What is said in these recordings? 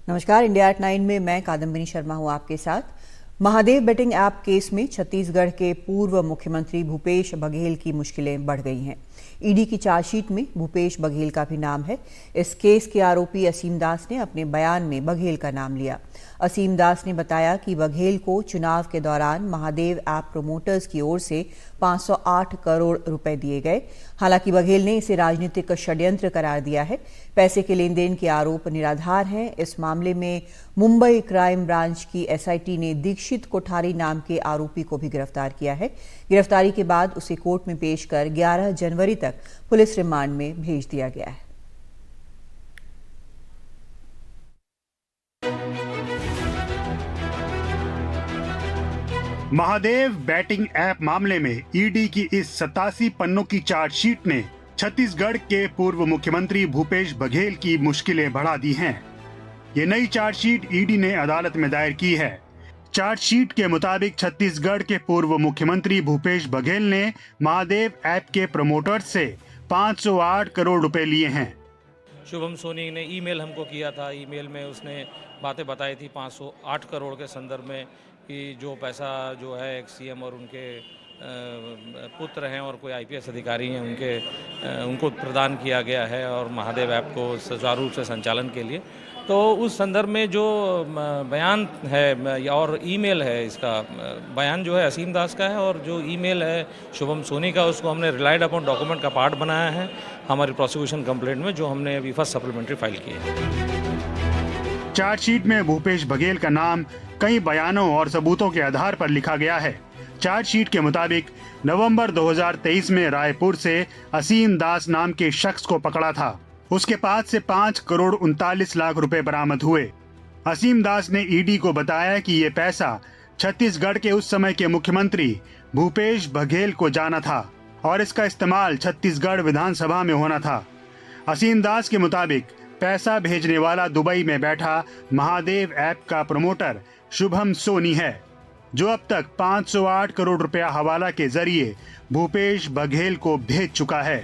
नमस्कार, India at 9 में मैं कादम्बिनी शर्मा हूं आपके साथ। महादेव बेटिंग ऐप केस में छत्तीसगढ़ के पूर्व मुख्यमंत्री भूपेश बघेल की मुश्किलें बढ़ गई हैं। ईडी की चार्जशीट में भूपेश बघेल का भी नाम है। इस केस के आरोपी असीम दास ने अपने बयान में बघेल का नाम लिया। असीम दास ने बताया कि बघेल को चुनाव के दौरान महादेव ऐप प्रोमोटर्स की ओर से 508 करोड़ रुपए दिए गए। हालांकि बघेल ने इसे राजनीतिक षड्यंत्र करार दिया है। पैसे के लेन देन के आरोप निराधार हैं। इस मामले में मुंबई क्राइम ब्रांच की एसआईटी ने दीक्षित कोठारी नाम के आरोपी को भी गिरफ्तार किया है। गिरफ्तारी के बाद उसे कोर्ट में पेश कर 11 जनवरी तक पुलिस रिमांड में भेज दिया गया है। महादेव बैटिंग ऐप मामले में ईडी की इस 87 पन्नों की चार्जशीट ने छत्तीसगढ़ के पूर्व मुख्यमंत्री भूपेश बघेल की मुश्किलें बढ़ा दी हैं। ये नई चार्जशीट ईडी ने अदालत में दायर की है। चार्जशीट के मुताबिक छत्तीसगढ़ के पूर्व मुख्यमंत्री भूपेश बघेल ने महादेव ऐप के प्रमोटर्स से 508 करोड़ रुपए लिए हैं। शुभम सोनी ने ईमेल हमको किया था। ईमेल में उसने बातें बताई थी 508 करोड़ के संदर्भ में कि जो पैसा जो है एक सीएम और उनके पुत्र हैं और कोई आईपीएस अधिकारी हैं उनको प्रदान किया गया है और महादेव ऐप को सुचारू रूप से संचालन के लिए। तो उस संदर्भ में जो बयान है और ईमेल है, इसका बयान जो है असीम दास का है और जो ईमेल है शुभम सोनी का, उसको हमने रिलाइड अपॉन डॉक्यूमेंट का पार्ट बनाया है हमारी प्रोसिक्यूशन कंप्लेंट में, जो हमने अभी फर्स्ट सप्लीमेंट्री फाइल की है। चार्जशीट में भूपेश बघेल का नाम कई बयानों और सबूतों के आधार पर लिखा गया है। चार्जशीट के मुताबिक नवंबर 2023 में रायपुर से असीम दास नाम के शख्स को पकड़ा था। उसके पास से 5 करोड़ 39 लाख रुपए बरामद हुए। असीम दास ने ईडी को बताया कि ये पैसा छत्तीसगढ़ के उस समय के मुख्यमंत्री भूपेश बघेल को जाना था और इसका इस्तेमाल छत्तीसगढ़ विधानसभा में होना था। असीम दास के मुताबिक पैसा भेजने वाला दुबई में बैठा महादेव ऐप का प्रमोटर शुभम सोनी है, जो अब तक 508 करोड़ रुपया हवाला के जरिए भूपेश बघेल को भेज चुका है।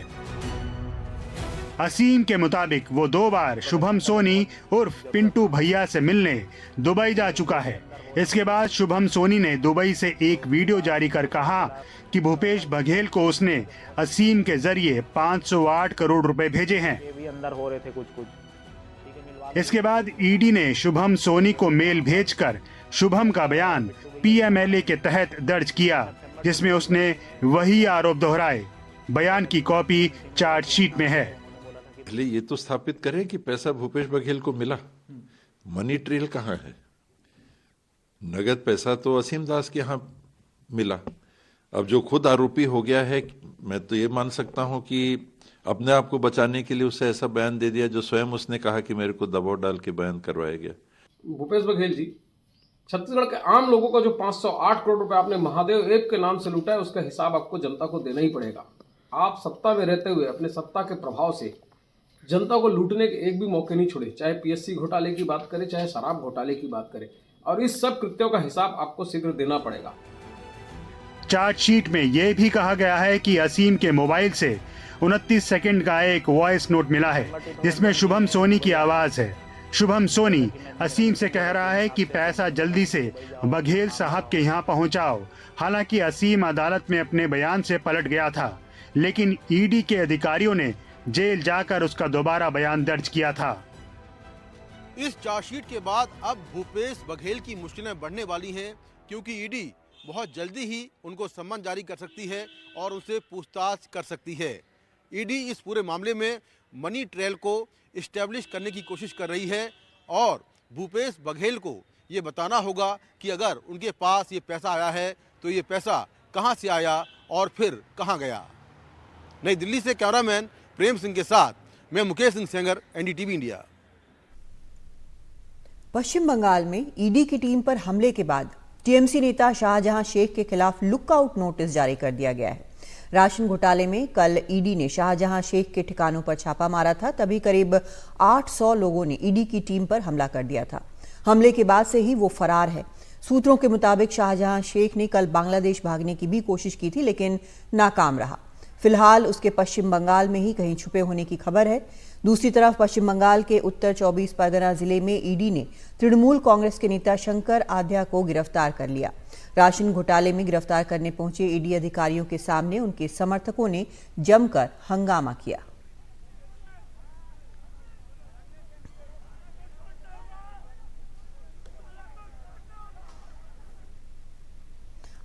असीम के मुताबिक वो 2 बार शुभम सोनी उर्फ पिंटू भैया से मिलने दुबई जा चुका है। इसके बाद शुभम सोनी ने दुबई से एक वीडियो जारी कर कहा कि भूपेश बघेल को उसने असीम के जरिए 508 करोड़ रुपए भेजे हैं। अंदर हो रहे थे कुछ। इसके बाद ईडी ने शुभम सोनी को मेल भेजकर शुभम का बयान पीएमएलए के तहत दर्ज किया, जिसमें उसने वही आरोप दोहराए। बयान की कॉपी चार्जशीट में है। पहले ये तो स्थापित करें कि पैसा भूपेश बघेल को मिला। मनी ट्रेल कहाँ है? नगद पैसा तो असीम दास के यहाँ मिला। अब जो खुद आरोपी हो गया है, मैं तो ये मान सकता हूँ कि अपने आप को बचाने के लिए उसे ऐसा बयान दे दिया जो स्वयं उसने कहा कि मेरे को दबाव डाल के बयान करवाया गया। भूपेश बघेल जी, छत्तीसगढ़ के आम लोगों का जो 508 करोड़ रुपए आपने महादेव ऐप के नाम से लूटा है, उसका हिसाब आपको जनता को देना ही पड़ेगा। आप सत्ता में रहते हुए अपने सत्ता के प्रभाव से जनता को लूटने के एक भी मौके नहीं छोड़े, चाहे पीएससी घोटाले की बात करें, चाहे शराब घोटाले की बात करें, और इस सब कृत्यों का हिसाब आपको शीघ्र देना पड़ेगा। चार्जशीट में यह भी कहा गया है कि असीम के मोबाइल से 29 सेकंड का एक वॉइस नोट मिला है, जिसमें शुभम सोनी की आवाज है। शुभम सोनी असीम से कह रहा है कि पैसा जल्दी से बघेल साहब के यहाँ पहुँचाओ। हालांकि असीम अदालत में अपने बयान से पलट गया था, लेकिन ईडी के अधिकारियों ने जेल जाकर उसका दोबारा बयान दर्ज किया था। इस चार्जशीट के बाद अब भूपेश बघेल की मुश्किलें बढ़ने वाली हैं, क्योंकि ईडी बहुत जल्दी ही उनको सम्मन जारी कर सकती है और उनसे पूछताछ कर सकती है। ईडी इस पूरे मामले में मनी ट्रेल को इस्टेब्लिश करने की कोशिश कर रही है और भूपेश बघेल को ये बताना होगा कि अगर उनके पास ये पैसा आया है तो ये पैसा कहां से आया और फिर कहां गया। नई दिल्ली से कैमरामैन प्रेम सिंह के साथ मैं मुकेश सिंह सेंगर, एनडीटीवी इंडिया। पश्चिम बंगाल में ईडी की टीम पर हमले के बाद टीएमसी नेता शाहजहां शेख के खिलाफ लुकआउट नोटिस जारी कर दिया गया है। राशन घोटाले में कल ईडी ने शाहजहां शेख के ठिकानों पर छापा मारा था। तभी करीब 800 लोगों ने ईडी की टीम पर हमला कर दिया था। हमले के बाद से ही वो फरार है। सूत्रों के मुताबिक शाहजहां शेख ने कल बांग्लादेश भागने की भी कोशिश की थी, लेकिन नाकाम रहा। फिलहाल उसके पश्चिम बंगाल में ही कहीं छुपे होने की खबर है। दूसरी तरफ पश्चिम बंगाल के उत्तर 24 परगना जिले में ईडी ने तृणमूल कांग्रेस के नेता शंकर आध्या को गिरफ्तार कर लिया। राशन घोटाले में गिरफ्तार करने पहुंचे ईडी अधिकारियों के सामने उनके समर्थकों ने जमकर हंगामा किया।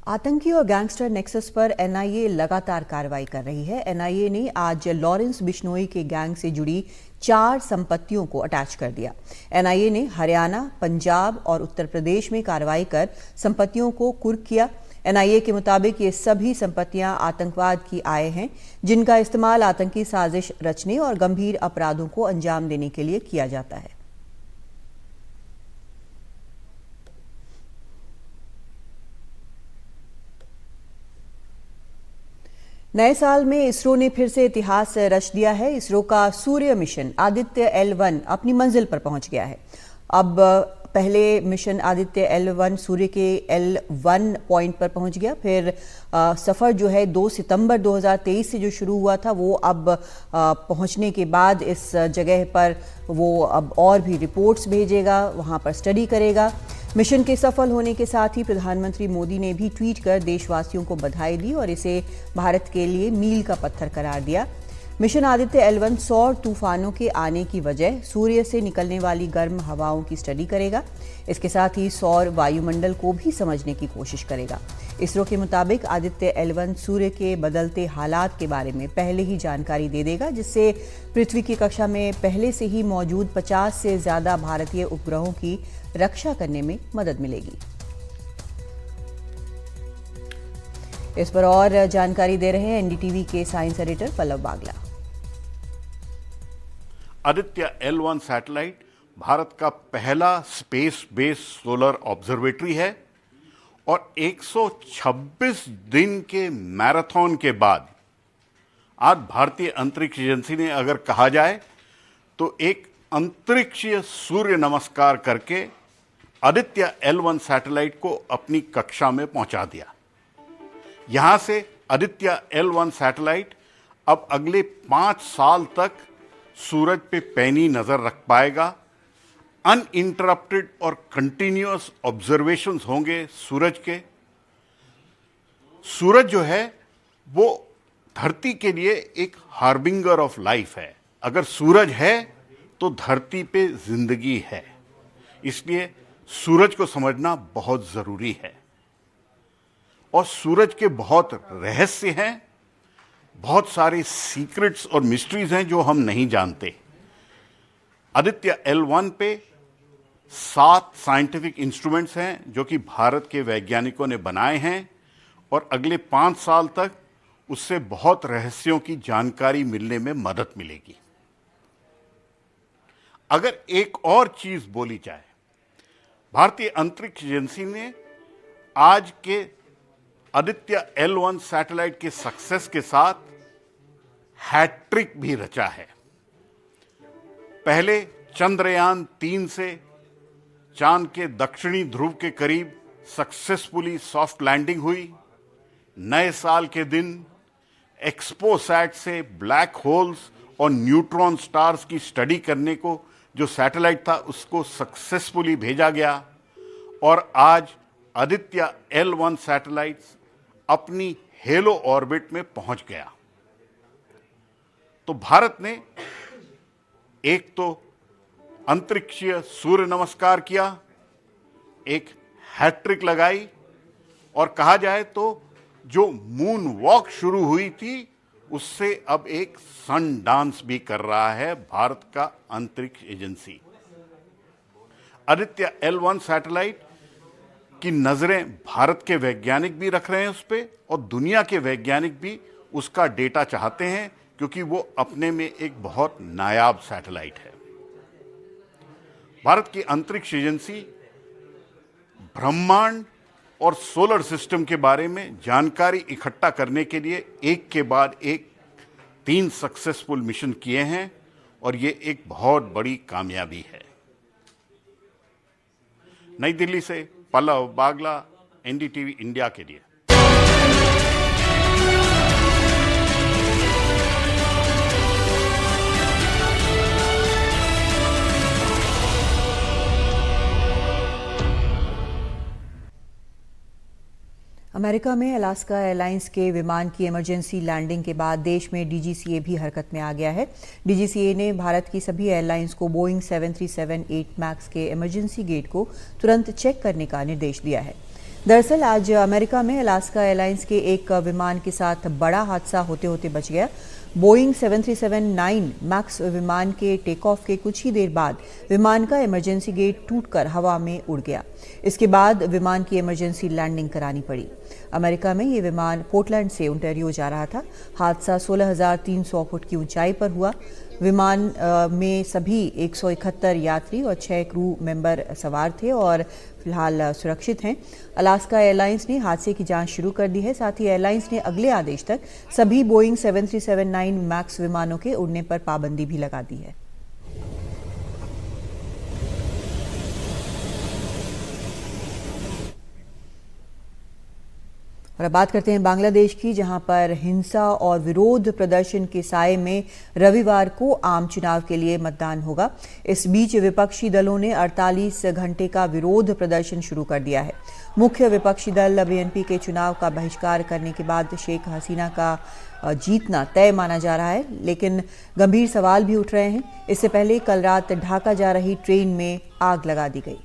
आतंकी और गैंगस्टर नेक्सस पर एनआईए लगातार कार्रवाई कर रही है। एनआईए ने आज लॉरेंस बिश्नोई के गैंग से जुड़ी 4 संपत्तियों को अटैच कर दिया। एनआईए ने हरियाणा, पंजाब और उत्तर प्रदेश में कार्रवाई कर संपत्तियों को कुर्क किया। एनआईए के मुताबिक ये सभी संपत्तियां आतंकवाद की आय हैं, जिनका इस्तेमाल आतंकी साजिश रचने और गंभीर अपराधों को अंजाम देने के लिए किया जाता है। नए साल में इसरो ने फिर से इतिहास रच दिया है। इसरो का सूर्य मिशन आदित्य L1 अपनी मंजिल पर पहुंच गया है। अब पहले मिशन आदित्य L1 सूर्य के L1 पॉइंट पर पहुंच गया। फिर सफ़र जो है 2 सितंबर 2023 से जो शुरू हुआ था, वो अब पहुंचने के बाद इस जगह पर वो अब और भी रिपोर्ट्स भेजेगा, वहां पर स्टडी करेगा। मिशन के सफल होने के साथ ही प्रधानमंत्री मोदी ने भी ट्वीट कर देशवासियों को बधाई दी और इसे भारत के लिए मील का पत्थर करार दिया। मिशन आदित्य L1 सौर तूफानों के आने की वजह सूर्य से निकलने वाली गर्म हवाओं की स्टडी करेगा। इसके साथ ही सौर वायुमंडल को भी समझने की कोशिश करेगा। इसरो के मुताबिक आदित्य L1 सूर्य के बदलते हालात के बारे में पहले ही जानकारी दे देगा, जिससे पृथ्वी की कक्षा में पहले से ही मौजूद 50 से ज्यादा भारतीय उपग्रहों की रक्षा करने में मदद मिलेगी। इस पर और जानकारी दे रहे हैं एनडीटीवी के साइंस एडिटर पल्लव बागला। आदित्य L1 सैटेलाइट भारत का पहला स्पेस बेस्ड सोलर ऑब्जर्वेटरी है और 126 दिन के मैराथन के बाद आज भारतीय अंतरिक्ष एजेंसी ने अगर कहा जाए तो एक अंतरिक्षीय सूर्य नमस्कार करके आदित्य L1 सैटेलाइट को अपनी कक्षा में पहुंचा दिया। यहां से आदित्य L1 सैटेलाइट अब अगले 5 साल तक सूरज पे पैनी नजर रख पाएगा। अनइंटरप्टेड और कंटिन्यूअस ऑब्जर्वेशंस होंगे सूरज के। सूरज जो है वो धरती के लिए एक हार्बिंगर ऑफ लाइफ है। अगर सूरज है तो धरती पे जिंदगी है, इसलिए सूरज को समझना बहुत जरूरी है। और सूरज के बहुत रहस्य हैं, बहुत सारे सीक्रेट्स और मिस्ट्रीज हैं जो हम नहीं जानते। आदित्य L1 पे 7 साइंटिफिक इंस्ट्रूमेंट्स हैं जो कि भारत के वैज्ञानिकों ने बनाए हैं और अगले 5 साल तक उससे बहुत रहस्यों की जानकारी मिलने में मदद मिलेगी। अगर एक और चीज बोली जाए, भारतीय अंतरिक्ष एजेंसी ने आज के आदित्य L1 सैटेलाइट के सक्सेस के साथ हैट्रिक भी रचा है। पहले चंद्रयान 3 से चांद के दक्षिणी ध्रुव के करीब सक्सेसफुली सॉफ्ट लैंडिंग हुई। नए साल के दिन एक्सपोसैट से ब्लैक होल्स और न्यूट्रॉन स्टार्स की स्टडी करने को जो सैटेलाइट था उसको सक्सेसफुली भेजा गया और आज आदित्य L1 सैटेलाइट अपनी हेलो ऑर्बिट में पहुंच गया। तो भारत ने एक तो अंतरिक्षीय सूर्य नमस्कार किया, एक हैट्रिक लगाई और कहा जाए तो जो मून वॉक शुरू हुई थी उससे अब एक सन डांस भी कर रहा है भारत का अंतरिक्ष एजेंसी। आदित्य L1 सैटेलाइट की नजरें भारत के वैज्ञानिक भी रख रहे हैं उस पे और दुनिया के वैज्ञानिक भी उसका डेटा चाहते हैं, क्योंकि वो अपने में एक बहुत नायाब सैटेलाइट है। भारत की अंतरिक्ष एजेंसी ब्रह्मांड और सोलर सिस्टम के बारे में जानकारी इकट्ठा करने के लिए एक के बाद एक 3 सक्सेसफुल मिशन किए हैं और ये एक बहुत बड़ी कामयाबी है। नई दिल्ली से पल्लव बागला, एनडीटीवी इंडिया के लिए। अमेरिका में अलास्का एयरलाइंस के विमान की इमरजेंसी लैंडिंग के बाद देश में डीजीसीए भी हरकत में आ गया है। डीजीसीए ने भारत की सभी एयरलाइंस को बोइंग 737-8 मैक्स के इमरजेंसी गेट को तुरंत चेक करने का निर्देश दिया है। दरअसल आज अमेरिका में अलास्का एयरलाइंस के एक विमान के साथ बड़ा हादसा होते होते बच गया। बोइंग 737-9 मैक्स विमान के टेक ऑफ के कुछ ही देर बाद विमान का इमरजेंसी गेट टूटकर हवा में उड़ गया। इसके बाद विमान की इमरजेंसी लैंडिंग करानी पड़ी। अमेरिका में ये विमान पोर्टलैंड से ओंटारियो जा रहा था। हादसा 16,300 फुट की ऊंचाई पर हुआ। विमान में सभी 171 यात्री और 6 क्रू मेंबर सवार थे और फिलहाल सुरक्षित हैं। अलास्का एयरलाइंस ने हादसे की जांच शुरू कर दी है। साथ ही एयरलाइंस ने अगले आदेश तक सभी बोइंग 737-9 मैक्स विमानों के उड़ने पर पाबंदी भी लगा दी है। और अब बात करते हैं बांग्लादेश की, जहां पर हिंसा और विरोध प्रदर्शन के साए में रविवार को आम चुनाव के लिए मतदान होगा। इस बीच विपक्षी दलों ने 48 घंटे का विरोध प्रदर्शन शुरू कर दिया है। मुख्य विपक्षी दल बीएनपी के चुनाव का बहिष्कार करने के बाद शेख हसीना का जीतना तय माना जा रहा है, लेकिन गंभीर सवाल भी उठ रहे हैं। इससे पहले कल रात ढाका जा रही ट्रेन में आग लगा दी गई।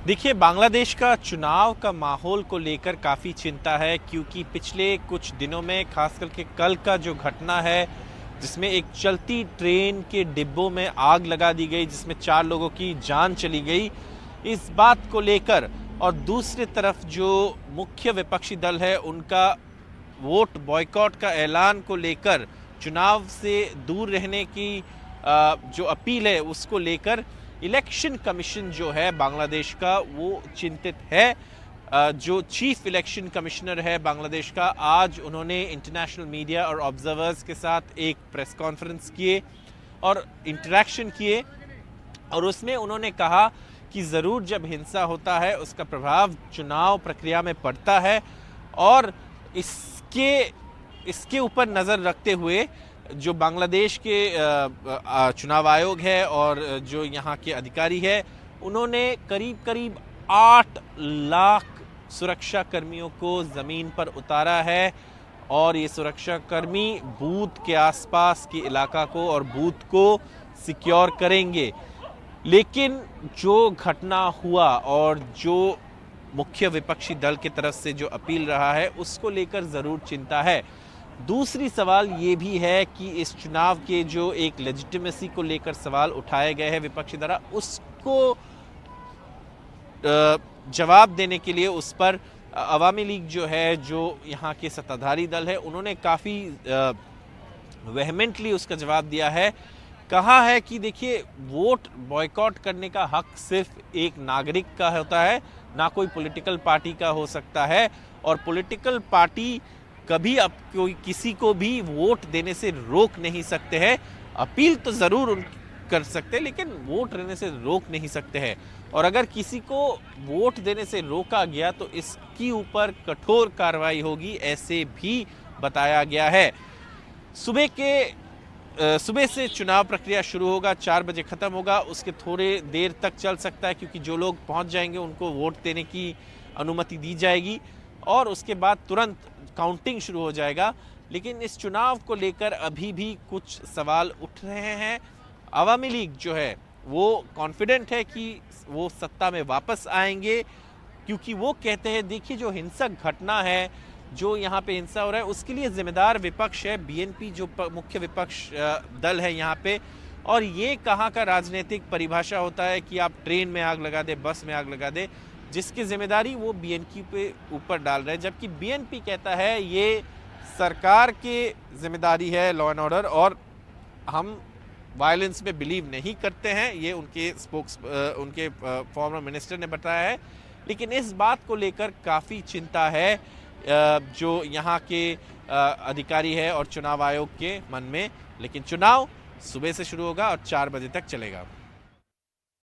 देखिए, बांग्लादेश का चुनाव का माहौल को लेकर काफ़ी चिंता है, क्योंकि पिछले कुछ दिनों में खास करके कल का जो घटना है जिसमें एक चलती ट्रेन के डिब्बों में आग लगा दी गई, जिसमें 4 लोगों की जान चली गई, इस बात को लेकर और दूसरी तरफ जो मुख्य विपक्षी दल है उनका वोट बॉयकॉट का ऐलान को लेकर, चुनाव से दूर रहने की जो अपील है उसको लेकर इलेक्शन कमीशन जो है बांग्लादेश का वो चिंतित है। जो चीफ इलेक्शन कमिश्नर है बांग्लादेश का, आज उन्होंने इंटरनेशनल मीडिया और ऑब्जर्वर्स के साथ एक प्रेस कॉन्फ्रेंस किए और इंटरेक्शन किए, और उसमें उन्होंने कहा कि ज़रूर जब हिंसा होता है उसका प्रभाव चुनाव प्रक्रिया में पड़ता है, और इसके ऊपर नज़र रखते हुए जो बांग्लादेश के चुनाव आयोग है और जो यहाँ के अधिकारी है, उन्होंने करीब 8 लाख सुरक्षा कर्मियों को ज़मीन पर उतारा है, और ये सुरक्षा कर्मी बूथ के आसपास के इलाका को और बूथ को सिक्योर करेंगे। लेकिन जो घटना हुआ और जो मुख्य विपक्षी दल की तरफ से जो अपील रहा है उसको लेकर ज़रूर चिंता है। दूसरी सवाल ये भी है कि इस चुनाव के जो एक लेजिटिमेसी को लेकर सवाल उठाए गए हैं विपक्षी द्वारा, उसको जवाब देने के लिए उस पर अवामी लीग जो है, जो यहाँ के सत्ताधारी दल है, उन्होंने काफ़ी वेहमेंटली उसका जवाब दिया है। कहा है कि देखिए, वोट बॉयकॉट करने का हक सिर्फ एक नागरिक का होता है, ना कोई पॉलिटिकल पार्टी का हो सकता है, और पॉलिटिकल पार्टी कभी अब कोई किसी को भी वोट देने से रोक नहीं सकते हैं। अपील तो ज़रूर कर सकते हैं, लेकिन वोट देने से रोक नहीं सकते हैं, और अगर किसी को वोट देने से रोका गया तो इसके ऊपर कठोर कार्रवाई होगी, ऐसे भी बताया गया है। सुबह से चुनाव प्रक्रिया शुरू होगा, 4 बजे ख़त्म होगा, उसके थोड़े देर तक चल सकता है, क्योंकि जो लोग पहुंच जाएंगे उनको वोट देने की अनुमति दी जाएगी, और उसके बाद तुरंत काउंटिंग शुरू हो जाएगा। लेकिन इस चुनाव को लेकर अभी भी कुछ सवाल उठ रहे हैं। अवामी लीग जो है वो कॉन्फिडेंट है कि वो सत्ता में वापस आएंगे, क्योंकि वो कहते हैं देखिए, जो हिंसक घटना है, जो यहाँ पे हिंसा हो रहा है, उसके लिए जिम्मेदार विपक्ष है, बीएनपी जो मुख्य विपक्ष दल है यहाँ पे। और ये कहाँ का राजनीतिक परिभाषा होता है कि आप ट्रेन में आग लगा दे, बस में आग लगा दे, जिसकी जिम्मेदारी वो बीएनपी पे ऊपर डाल रहे हैं, जबकि बीएनपी कहता है ये सरकार की जिम्मेदारी है लॉ एंड ऑर्डर, और हम वायलेंस में बिलीव नहीं करते हैं, ये उनके फॉर्मर मिनिस्टर ने बताया है। लेकिन इस बात को लेकर काफ़ी चिंता है जो यहाँ के अधिकारी है और चुनाव आयोग के मन में। लेकिन चुनाव सुबह से शुरू होगा और 4 बजे तक चलेगा।